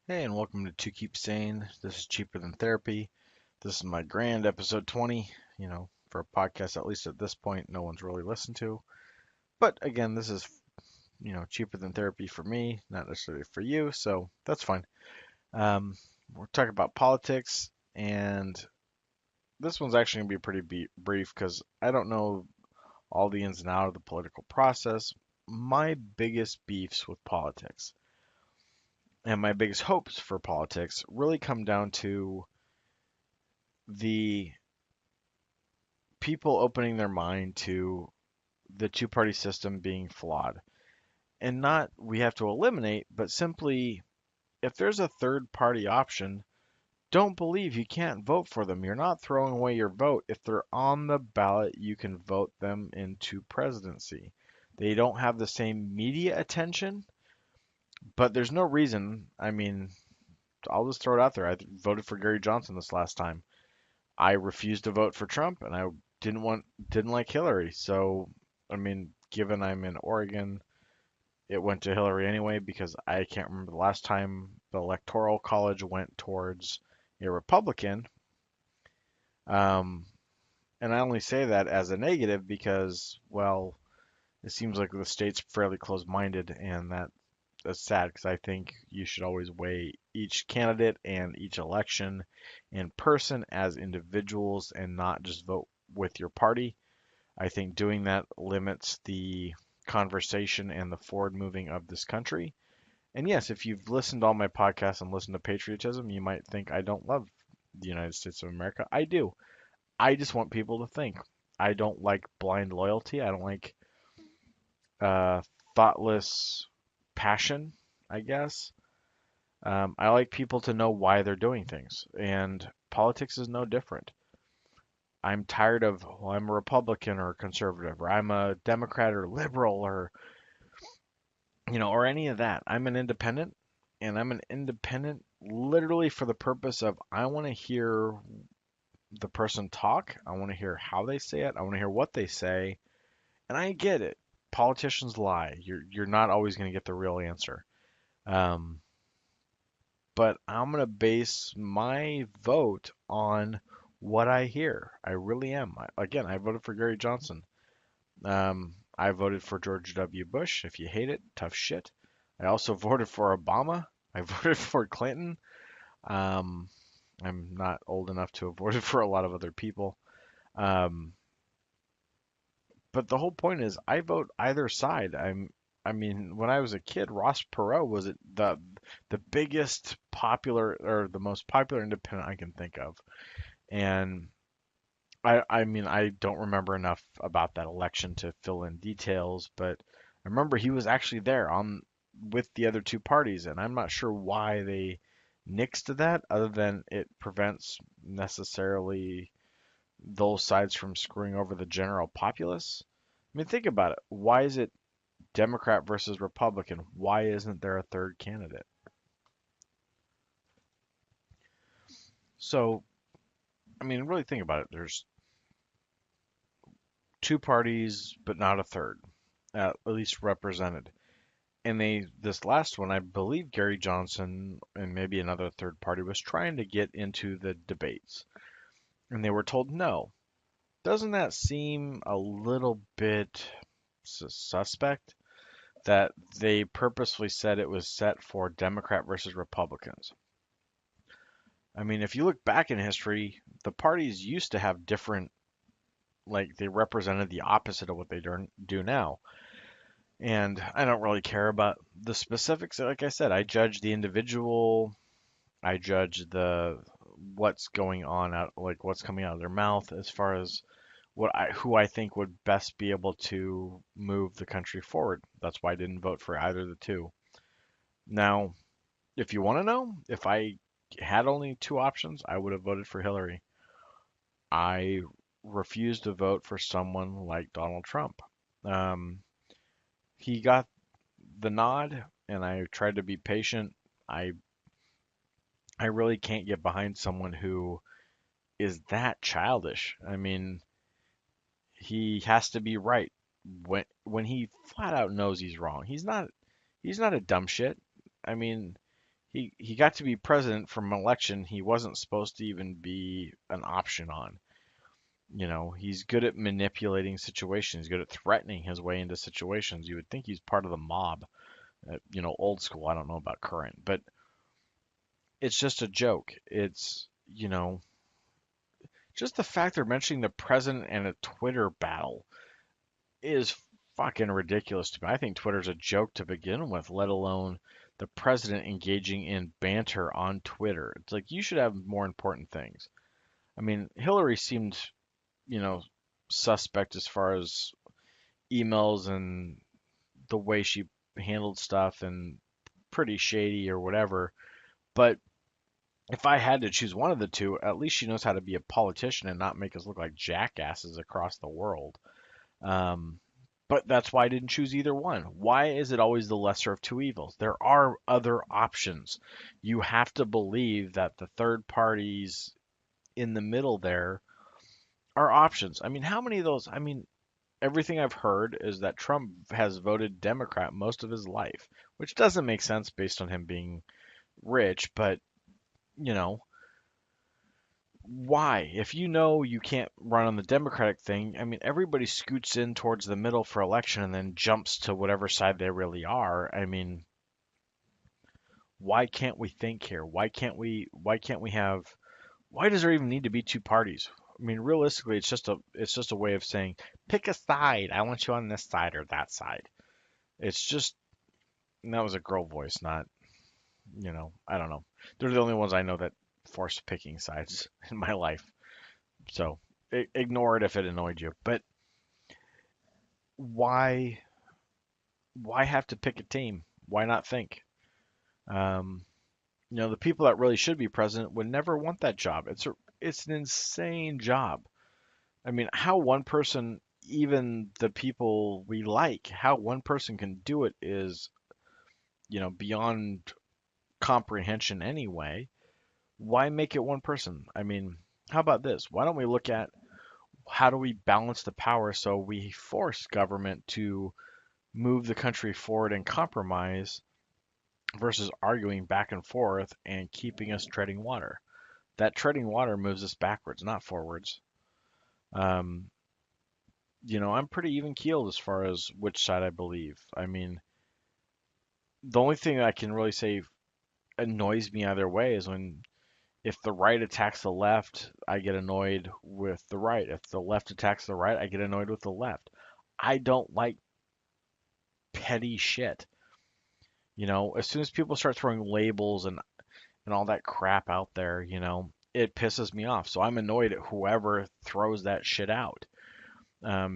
Hey, and welcome to Keep Sane. This is cheaper than therapy. This is my grand episode 20. For a podcast, at least at this point, no one's really listened to. But again, this is, cheaper than therapy for me, not necessarily for you, so that's fine. Um, we're talking about politics, and this one's actually going to be pretty brief because I don't know all the ins and outs of the political process. My biggest beefs with politics and my biggest hopes for politics really come down to the people opening their mind to the two-party system being flawed. And not we have to eliminate, but simply if there's a third party option, don't believe you can't vote for them. You're not throwing away your vote. If they're on the ballot, you can vote them into presidency. They don't have the same media attention, but there's no reason. I mean, I'll just throw it out there. I voted for Gary Johnson this last time. I refused to vote for Trump, and I didn't like Hillary. So, I mean, given I'm in Oregon, it went to Hillary anyway because I can't remember the last time the Electoral College went towards a Republican. Um, and I only say that as a negative because, well, it seems like the state's fairly close-minded, and that's sad because I think you should always weigh each candidate and each election in person as individuals and not just vote with your party. I think doing that limits the conversation and the forward moving of this country. And yes, if you've listened to all my podcasts and listened to patriotism, you might think I don't love the United States of America. I do. I just want people to think. I don't like blind loyalty. I don't like uh, thoughtless passion, I guess. I like people to know why they're doing things, and politics is no different. I'm tired of, well, I'm a Republican or a conservative, or I'm a Democrat or liberal, or any of that. I'm an independent, and I'm an independent literally for the purpose of I want to hear the person talk. I want to hear how they say it. I want to hear what they say, and I get it. Politicians lie. You're not always going to get the real answer. Um, but I'm going to base my vote on what I hear. I really am. Again, I voted for Gary Johnson. I voted for George W. Bush. If you hate it, tough shit. I also voted for Obama. I voted for Clinton. Um, I'm not old enough to have voted for a lot of other people. Um, but the whole point is, I vote either side. I mean, when I was a kid, Ross Perot was the biggest popular or the most popular independent I can think of, and I mean, I don't remember enough about that election to fill in details, but I remember he was actually there on with the other two parties, and I'm not sure why they nixed that, other than it prevents necessarily those sides from screwing over the general populace. I mean, think about it. Why is it Democrat versus Republican? Why isn't there a third candidate? So, I mean, really think about it. There's two parties, but not a third, at least represented. And this last one, I believe Gary Johnson and maybe another third party was trying to get into the debates, and they were told no. Doesn't that seem a little bit suspect that they purposefully said it was set for Democrat versus Republicans? I mean, if you look back in history, the parties used to have different, like they represented the opposite of what they do now. And I don't really care about the specifics. Like I said, I judge the individual. I judge the what's going on out, like what's coming out of their mouth, as far as who I think would best be able to move the country forward. That's why I didn't vote for either of the two. Now, if you want to know, if I had only two options, I would have voted for Hillary. I refused to vote for someone like Donald Trump. Um, he got the nod, and I tried to be patient. I I really can't get behind someone who is that childish. I mean, he has to be right when he flat out knows he's wrong. He's not a dumb shit. I mean, he got to be president from an election he wasn't supposed to even be an option on. He's good at manipulating situations. He's good at threatening his way into situations. You would think he's part of the mob, old school. I don't know about current, but it's just a joke. It's just the fact they're mentioning the president and a Twitter battle is fucking ridiculous to me. I think Twitter's a joke to begin with, let alone the president engaging in banter on Twitter. It's like you should have more important things. I mean, Hillary seemed, you know, suspect as far as emails and the way she handled stuff and pretty shady or whatever. But if I had to choose one of the two, at least she knows how to be a politician and not make us look like jackasses across the world. Um, but that's why I didn't choose either one. Why is it always the lesser of two evils? There are other options. You have to believe that the third parties in the middle there are options. I mean, how many of those? I mean, everything I've heard is that Trump has voted Democrat most of his life, which doesn't make sense based on him being rich, but you know, why? If you know you can't run on the Democratic thing, I mean, everybody scoots in towards the middle for election and then jumps to whatever side they really are. I mean, why can't we think here? Why can't we have why does there even need to be two parties? I mean, realistically, it's just a way of saying pick a side. I want you on this side or that side. It's just and that was a girl voice, not, I don't know. They're the only ones I know that force picking sides in my life. So ignore it if it annoyed you. But why why have to pick a team? Why not think? Um, the people that really should be president would never want that job. It's an insane job. I mean, how one person, even the people we like, how one person can do it is, beyond comprehension anyway. Why make it one person? I mean, how about this? Why don't we look at how do we balance the power so we force government to move the country forward and compromise versus arguing back and forth and keeping us treading water? That treading water moves us backwards, not forwards. Um, I'm pretty even keeled as far as which side I believe. I mean, the only thing I can really say annoys me either way is when if the right attacks the left, I get annoyed with the right. If the left attacks the right, I get annoyed with the left. I don't like petty shit. As soon as people start throwing labels and all that crap out there, it pisses me off. So I'm annoyed at whoever throws that shit out,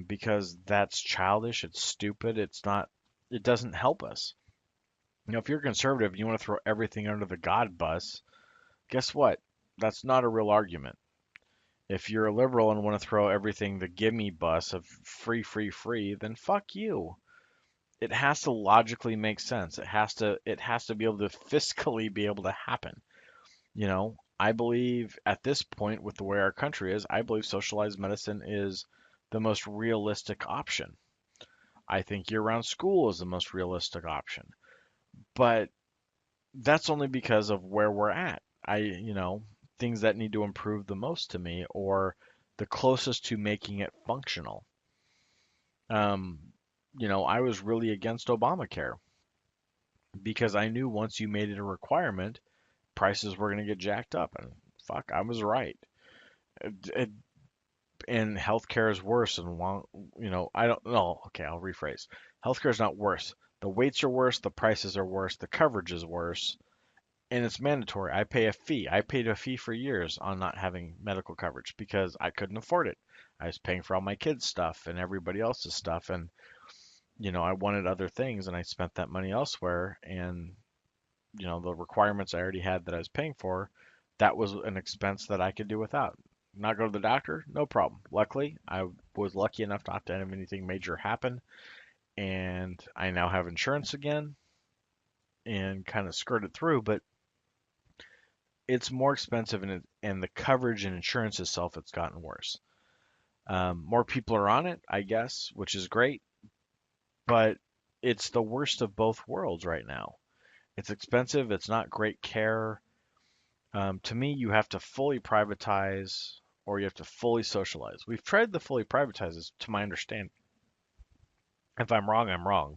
because that's childish. It's stupid. It's not. It doesn't help us. If you're conservative and you want to throw everything under the God bus, guess what? That's not a real argument. If you're a liberal and want to throw everything the gimme bus of free, free, free, then fuck you. It has to logically make sense. It has to be able to fiscally be able to happen. I believe at this point with the way our country is, I believe socialized medicine is the most realistic option. I think year-round school is the most realistic option. But that's only because of where we're at. Things that need to improve the most to me or the closest to making it functional. Um, I was really against Obamacare because I knew once you made it a requirement, prices were going to get jacked up. And fuck, I was right. It, and healthcare is worse. And I don't know. Okay, I'll rephrase. Healthcare is not worse. The waits are worse. The prices are worse. The coverage is worse. And it's mandatory. I pay a fee. I paid a fee for years on not having medical coverage because I couldn't afford it. I was paying for all my kids' stuff and everybody else's stuff, and I wanted other things, and I spent that money elsewhere. And the requirements I already had that I was paying for, that was an expense that I could do without. Not go to the doctor, no problem. Luckily, I was lucky enough not to have anything major happen, and I now have insurance again and kind of skirted through, but it's more expensive and the coverage and insurance itself it's gotten worse. More people are on it, I guess, which is great, but it's the worst of both worlds right now. It's expensive. It's not great care. To me, you have to fully privatize or you have to fully socialize. We've tried the fully privatize, to my understanding. If I'm wrong, I'm wrong.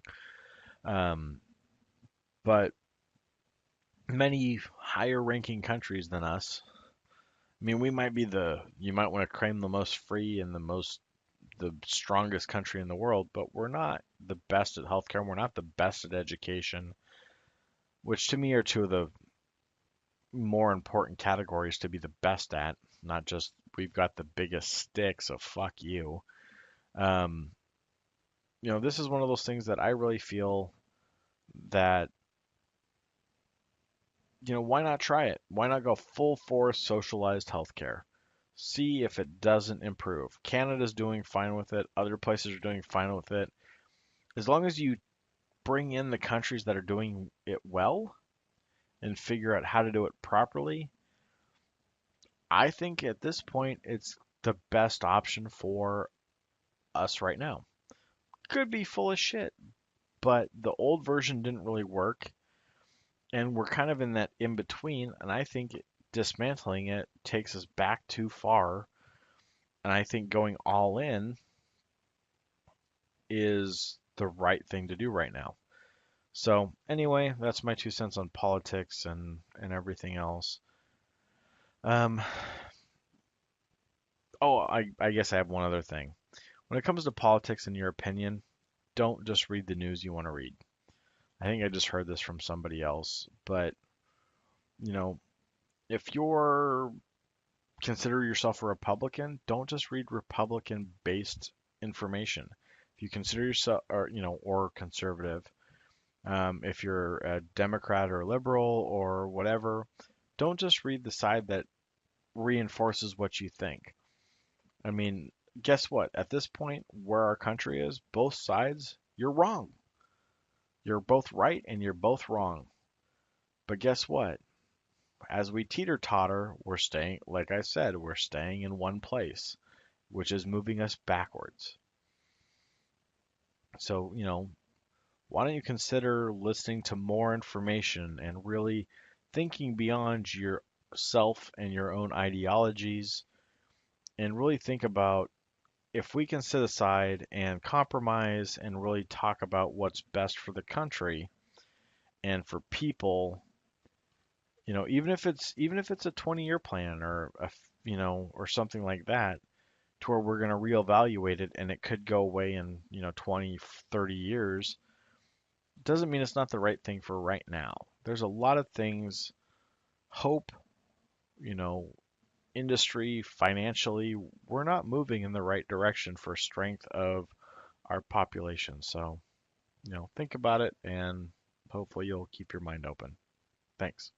Um, but many higher ranking countries than us, I mean, we might be you might want to claim the most free and the strongest country in the world, but we're not the best at healthcare. We're not the best at education, which to me are two of the more important categories to be the best at, not just we've got the biggest stick, so fuck you. Um, this is one of those things that I really feel that, why not try it? Why not go full force socialized healthcare? See if it doesn't improve. Canada's doing fine with it. Other places are doing fine with it. As long as you bring in the countries that are doing it well and figure out how to do it properly, I think at this point it's the best option for us right now. Could be full of shit, but the old version didn't really work, and we're kind of in that in between, and I think dismantling it takes us back too far, and I think going all in is the right thing to do right now. So anyway, that's my 2 cents on politics and everything else. Um, I guess I have one other thing. When it comes to politics, in your opinion, don't just read the news you want to read. I think I just heard this from somebody else, but you know, if you're consider yourself a Republican, don't just read Republican-based information. If you consider yourself, or conservative, if you're a Democrat or liberal or whatever, don't just read the side that reinforces what you think. I mean, guess what? At this point, where our country is, both sides, you're wrong. You're both right and you're both wrong. But guess what? As we teeter totter, we're staying, like I said, we're staying in one place, which is moving us backwards. So, why don't you consider listening to more information and really thinking beyond yourself and your own ideologies and really think about if we can sit aside and compromise and really talk about what's best for the country and for people, even if it's a 20-year plan or or something like that, to where we're going to reevaluate it and it could go away in 20, 30 years, doesn't mean it's not the right thing for right now. There's a lot of things, hope, you know, industry, financially, we're not moving in the right direction for strength of our population. So, think about it and hopefully you'll keep your mind open. Thanks.